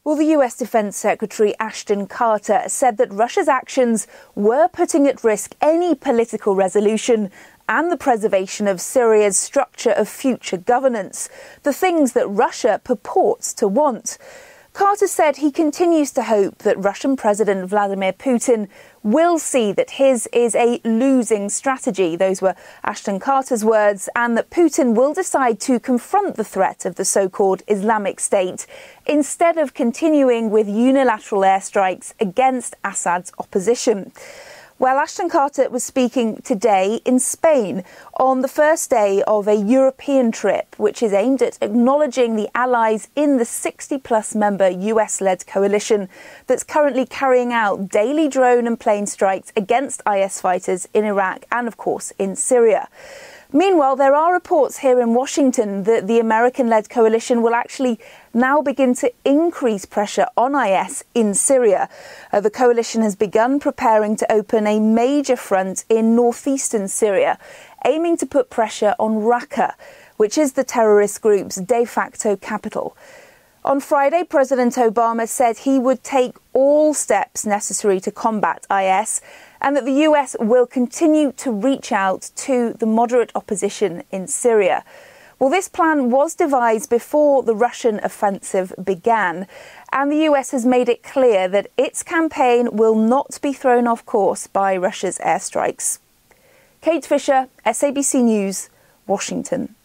Well, the US Defence Secretary Ashton Carter said that Russia's actions were putting at risk any political resolution and the preservation of Syria's structure of future governance, the things that Russia purports to want. Carter said he continues to hope that Russian President Vladimir Putin will see that his is a losing strategy. Those were Ashton Carter's words, and that Putin will decide to confront the threat of the so-called Islamic State instead of continuing with unilateral airstrikes against Assad's opposition. Well, Ashton Carter was speaking today in Spain on the first day of a European trip, which is aimed at acknowledging the allies in the 60-plus member US-led coalition that's currently carrying out daily drone and plane strikes against IS fighters in Iraq and, of course, in Syria. Meanwhile, there are reports here in Washington that the American-led coalition will actually now begin to increase pressure on IS in Syria. The coalition has begun preparing to open a major front in northeastern Syria, aiming to put pressure on Raqqa, which is the terrorist group's de facto capital. On Friday, President Obama said he would take all steps necessary to combat IS and that the US will continue to reach out to the moderate opposition in Syria. Well, this plan was devised before the Russian offensive began, and the US has made it clear that its campaign will not be thrown off course by Russia's airstrikes. Kate Fisher, SABC News, Washington.